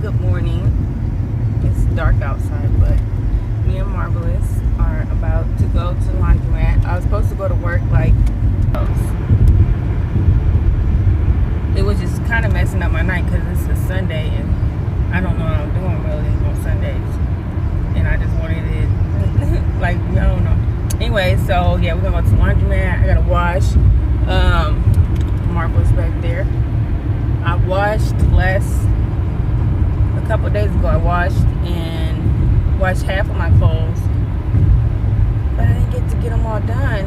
Good morning. It's dark outside, but me and Marvelous are about to go to the laundromat. I was supposed to go to work like it was just kind of messing up my night because it's a Sunday and I don't know what I'm doing really on Sundays, and I just wanted it like I don't know. Anyway, so yeah, we're gonna go to the laundromat. I gotta wash. Marvelous back there. I washed a couple of days ago. I washed half of my clothes, but I didn't get to get them all done.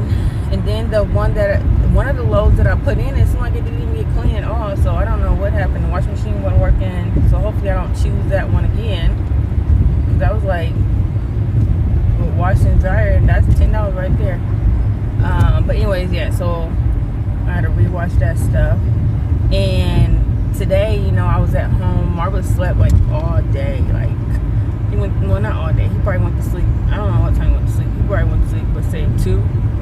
And then one of the loads that I put in, it seemed like it didn't even get clean at all. So I don't know what happened. The washing machine wasn't working. So hopefully I don't choose that one again. Cause I was like, with washing and dryer, that's $10 right there. But anyways, yeah. So I had to rewash that stuff. And today, I was at home. Marvelous slept like all day. Like well, not all day. He probably went to sleep. I don't know what time he went to sleep. He probably went to sleep, but say 2,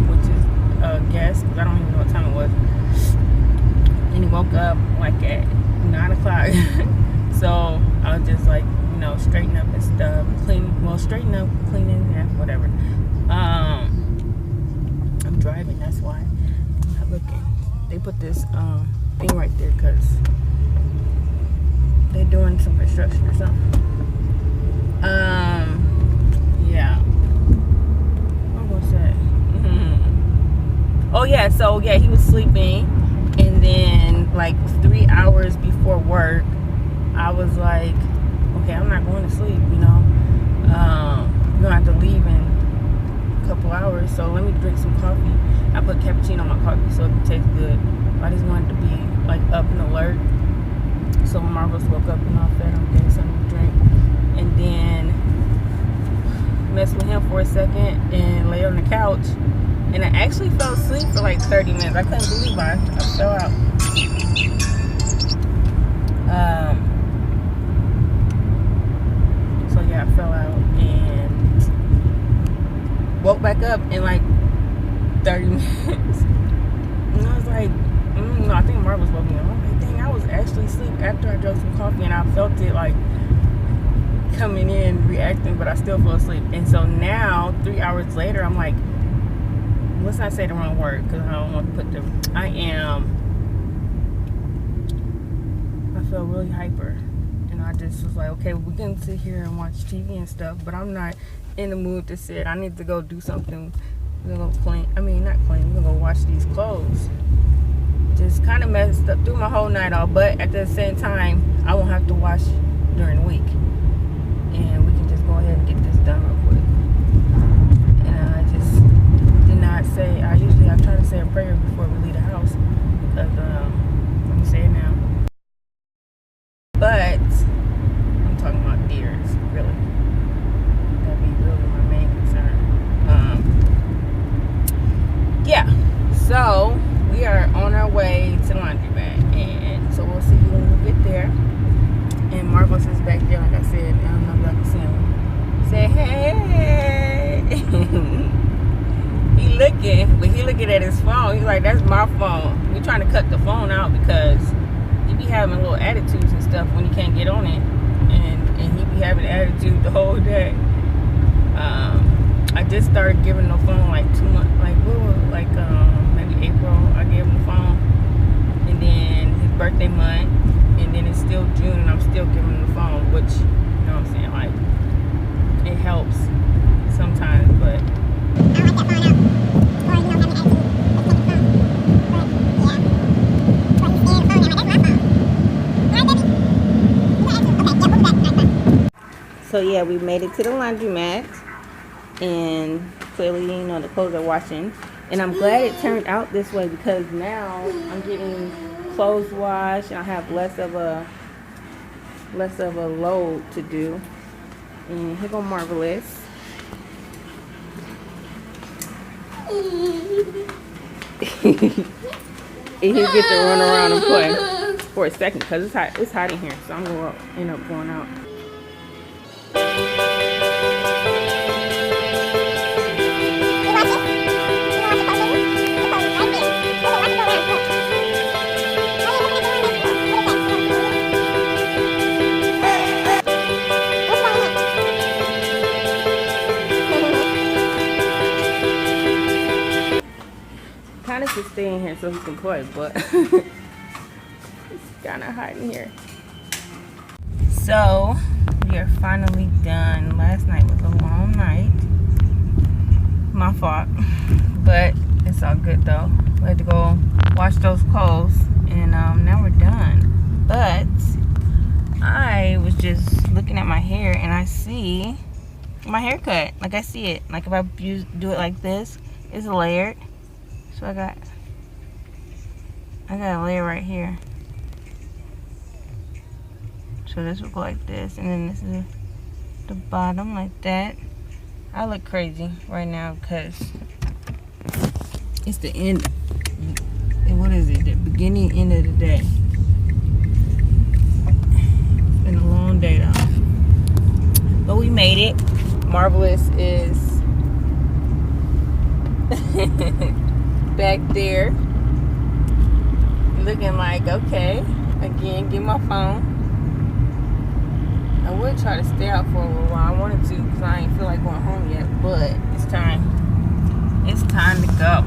which is a guess, because I don't even know what time it was. And he woke up like at 9 o'clock. So I was just like, straighten up and stuff, straighten up, cleaning, yeah, whatever. I'm driving, that's why I'm not looking. They put this thing right there because they're doing some construction or something. Yeah. What was that? Oh yeah, so yeah, he was sleeping, and then like 3 hours before work, I was like, okay, I'm not going to sleep, we're gonna have to leave in a couple hours, so let me drink some coffee. I put cappuccino in my coffee so it can taste good. I just wanted to be like up and alert. So when Marvelous woke up and all fed him, gave something to drink, and then messed with him for a second and lay on the couch. And I actually fell asleep for like 30 minutes. I couldn't believe I fell out. So yeah, I fell out and woke back up in like 30 minutes. And I was like, no, I think Marvelous woke me up. I'm like, dang, I was actually asleep after I drank some coffee, and I felt it like coming in, reacting, but I still fell asleep. And so now, 3 hours later, I'm like, let's not say the wrong word because I don't want to put I feel really hyper. And I just was like, okay, we can sit here and watch TV and stuff, but I'm not in the mood to sit. I need to go do something. We're gonna go clean. I mean, not clean. We're gonna go wash these clothes. Just kind of messed up through my whole night off, but at the same time, I won't have to wash during the week. And we can just go ahead and get this done real quick. And I just did not say, I try to say a prayer before we leave the house. Because, let me say it now. But, I'm talking about deers, really. That'd be really my main concern. Yeah, so we are on our way to the laundromat, and so we'll see you when we get there. And Marvelous is back there, like I said. I don't know if y'all can see him. Say hey. He looking, but he looking at his phone. He's like, that's my phone. We trying to cut the phone out because he be having little attitudes and stuff when he can't get on it, and he be having attitude the whole day. I just started giving the phone like 2 months, maybe April. I gave him the phone, and then his birthday month, and then it's still June, and I'm still giving him the phone, which, you know what I'm saying, like, it helps sometimes, but I don't like that phone out. Or, having attitude. Let's take the phone. But, yeah. But he's scared of the phone. I'm like, that's my phone. Alright, baby. You got attitude. Okay, yeah, we'll be back. So, yeah, we made it to the laundromat. And clearly, the clothes are washing. And I'm glad it turned out this way because now I'm getting clothes washed and I have less of a load to do. And here go Marvelous. And he'll get to run around and play for a second because it's hot in here, so I'm gonna end up going out. stay in here so he can play, but it's kind of hot in here. So we are finally done. Last night was a long night. My fault, but it's all good though. We had to go wash those clothes, and now we're done. But I was just looking at my hair, and I see my haircut. Like, I see it. Like, if I do it like this, it's layered. So I got a layer right here. So this will go like this, and then this is the bottom like that. I look crazy right now because it's the end. What is it? The beginning, end of the day. It's been a long day though. But we made it. Marvelous is back there. Looking like, okay. Again, get my phone. I would try to stay out for a little while. I wanted to because I ain't feel like going home yet. But it's time. It's time to go.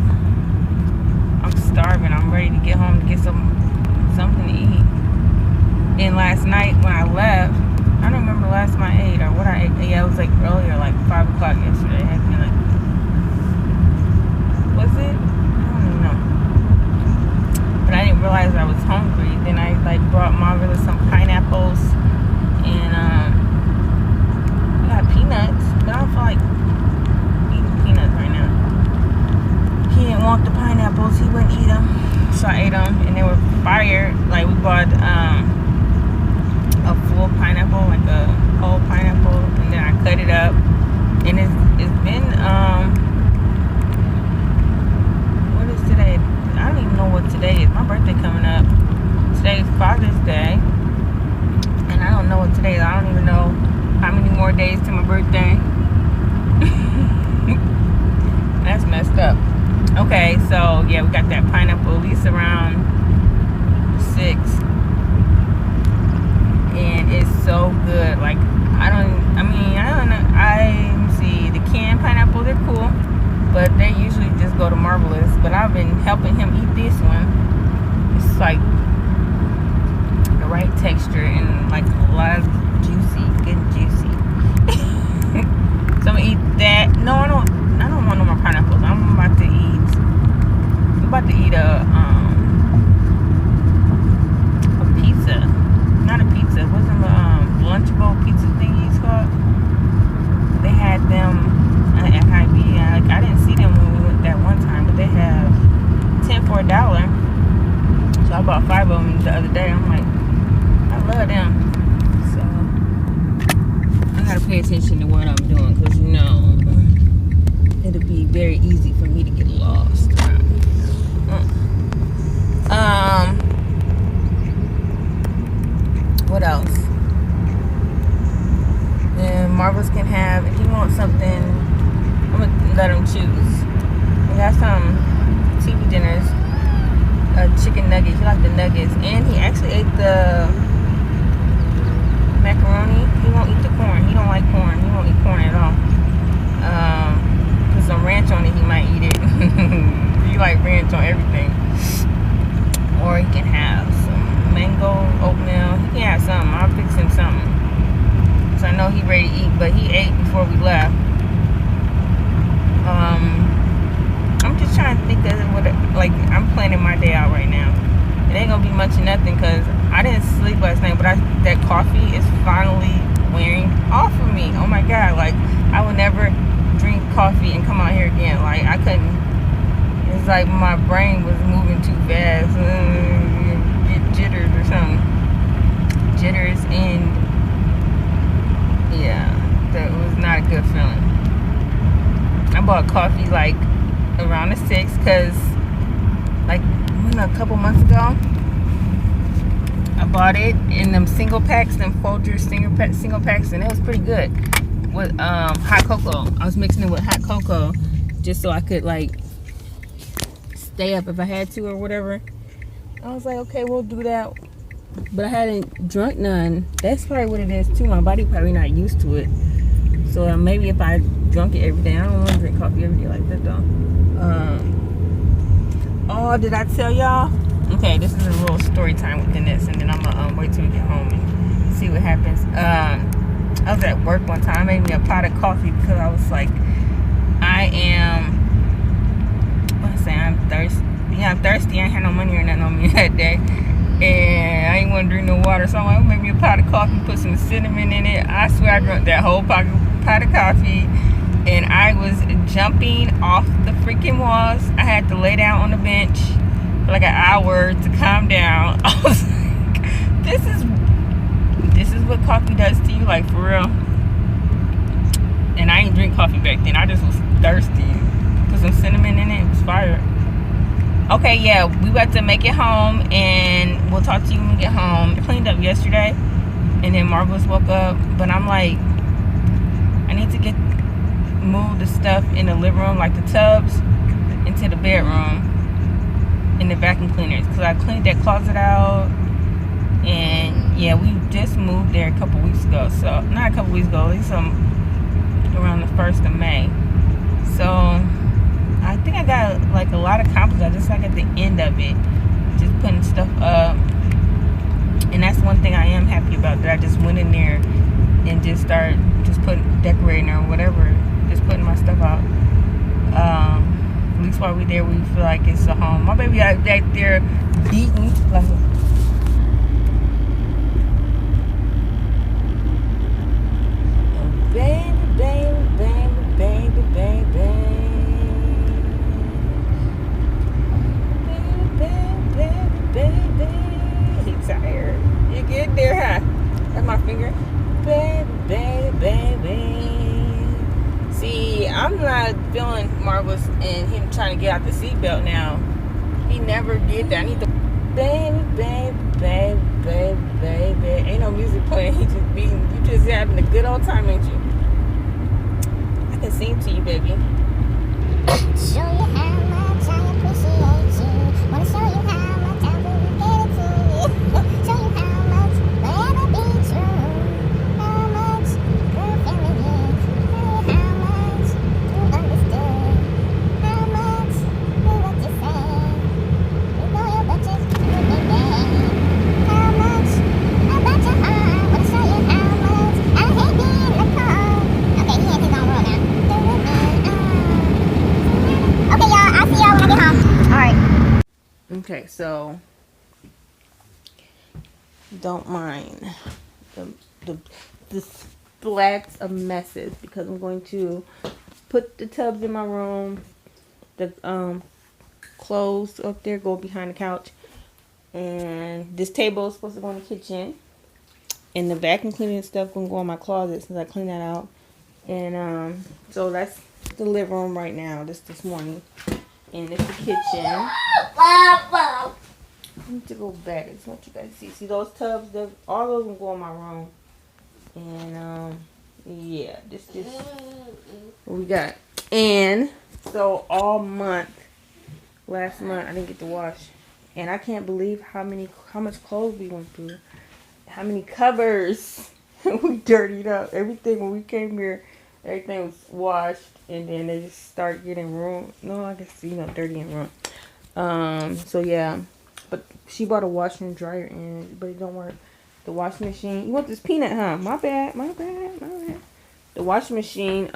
I'm starving. I'm ready to get home to get something to eat. And last night when I left, I don't remember the last time I ate or what I ate. Yeah, it was like earlier, like 5 o'clock yesterday. It had to be like, was it? I don't even know. But I didn't realize I was hungry. Then I like brought Marvelous some pineapples and we got peanuts. But I don't feel like eating peanuts right now. He didn't want the pineapples. He wouldn't eat them. So I ate them, and they were fire. Like, we bought a full pineapple, like a whole pineapple, and then I cut it up. And it's been what is today? I don't even know what today is. My birthday coming up. Today is Father's Day, and I don't know what today is. I don't even know how many more days to my birthday. That's messed up. Okay, so yeah, we got that pineapple at least around 6. And it's so good. Like, I don't know. See, the canned pineapple, they're cool, but they usually just go to Marvelous. But I've been helping him eat this one. It's like the right texture and like a lot of juicy, good and juicy. So I'm gonna eat that. No, I don't want no more pineapples. I'm about to eat a pizza. Not a pizza. What's them Lunchable pizza thingies called? They had them at Hy-Vee. I didn't see them when we went that one time, but they have 10 for $1. So I bought 5 of them the other day. I'm like, I love them. So I gotta pay attention to what I'm doing, because you know it'll be very easy for me to get lost. What else? And Marvelous can have, if he wants something, I'm gonna let him choose. We got some TV dinners, chicken nuggets. He liked the nuggets, and he actually ate the macaroni. He won't eat the corn. He don't like corn. He won't eat corn at all. Put some ranch on it, he might eat it. He like ranch on everything. Or he can have some mango oatmeal. He can have something. I'll fix him something. So I know he ready to eat, but he ate before we left. I'm just trying to think of what, like, I'm planning my day out right now. It ain't gonna be much of nothing because I didn't sleep last night, but that coffee is finally wearing off of me. Oh my God, like, I would never drink coffee and come out here again. Like, I couldn't. It's like my brain was moving too fast. Get jitters or something. Jitters, and yeah, that was not a good feeling. I bought coffee like around the 6th because like a couple months ago I bought it in them single packs, them Folgers single packs, and it was pretty good with hot cocoa. I was mixing it with hot cocoa just so I could like stay up if I had to or whatever. I was like, okay, we'll do that. But I hadn't drunk none. That's probably what it is too. My body probably not used to it. So maybe if I drunk it every day. I don't want to drink coffee every day like that though. Oh, did I tell y'all? Okay, this is a little story time within this, and then I'm gonna wait till we get home and see what happens. I was at work one time. I made me a pot of coffee because I was like, I'm thirsty. Yeah, I'm thirsty. I ain't had no money or nothing on me that day, and I ain't want to drink no water. So I'm like, make me a pot of coffee, put some cinnamon in it. I swear I drank that whole pot of coffee. And I was jumping off the freaking walls. I had to lay down on the bench for like an hour to calm down. I was like, this is what coffee does to you, like, for real. And I ain't drink coffee back then. I just was thirsty. Put some cinnamon in it. It was fire. Okay, yeah, we about to make it home, and we'll talk to you when we get home. I cleaned up yesterday, and then Marvelous woke up. But I'm like, I need to move the stuff in the living room, like the tubs, into the bedroom in the vacuum cleaners, because I cleaned that closet out. And yeah, we just moved there a couple weeks ago. So not a couple weeks ago, at least around the 1st of May. So I think I got like a lot accomplished. I just like at the end of it, just putting stuff up. And that's one thing I am happy about, that I just went in there and just started just decorating or whatever, just putting my stuff out. At least while we're there, we feel like it's a home. My baby out back there beating like, baby, baby, baby, baby, baby, baby. He's tired. You get there, huh? That's my finger. Baby, baby, baby. See, I'm not feeling Marvelous and him trying to get out the seatbelt now. He never did that. I need to, baby, baby, baby, baby, baby. Ain't no music playing. He just beating. You just having a good old time, ain't you? I can sing to you, baby. Show you how much I appreciate you. Wanna show you how much I really get it to you. Show you how much forever be true. How much good feeling is. How much you understood. How much you what you say. You know your budget, you think that. How much about your heart. Wanna show you how much I hate being the call. Okay, he ain't his own world now. Okay, y'all. I'll see y'all when I get home. Alright. Okay, so don't mind the splats of messes, because I'm going to put the tubs in my room. The clothes up there go behind the couch, and this table is supposed to go in the kitchen, and the vacuum cleaning stuff gonna go in my closet since I cleaned that out. And so that's the living room right now. This morning, and it's the kitchen. I need to go back. I just want you guys to see those tubs. All those will go in my room. And yeah, this what we got. And so all month, last month I didn't get to wash, and I can't believe how much clothes we went through, how many covers we dirtied up. Everything when we came here, everything was washed, and then they just started getting ruined. No, I guess dirty and ruined. So yeah, but she bought a washer and dryer in, but it don't work. The washing machine. You want this peanut, huh? My bad. The washing machine.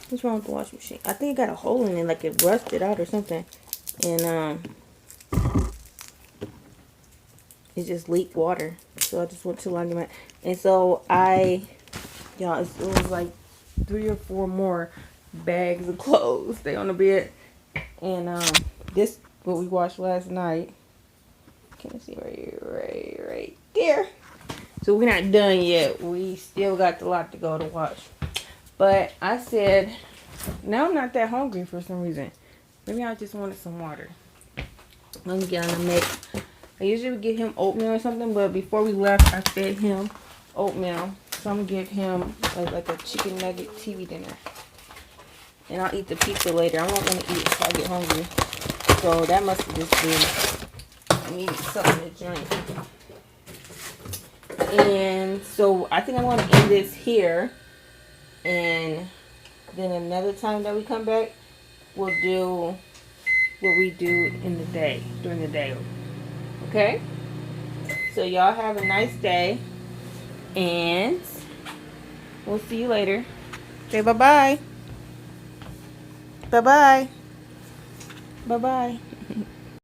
What's wrong with the washing machine? I think it got a hole in it, like it rusted out or something, and it just leaked water. So I just went to laundromat, and so it was like 3 or 4 more bags of clothes. They on the bed, and this what we washed last night. Can I see right there? So we're not done yet. We still got a lot to go to wash. But I said, now I'm not that hungry for some reason. Maybe I just wanted some water. Let me get on the mix. I usually would give him oatmeal or something, but before we left, I fed him oatmeal. So I'm gonna give him like a chicken nugget TV dinner. And I'll eat the pizza later. I'm not gonna eat until I get hungry. So that must have just been need something to drink. And so I think I want to end this here, and then another time that we come back, we'll do what we do in the day, during the day. Okay? So y'all have a nice day, and we'll see you later. Say bye-bye. Bye-bye. Bye-bye.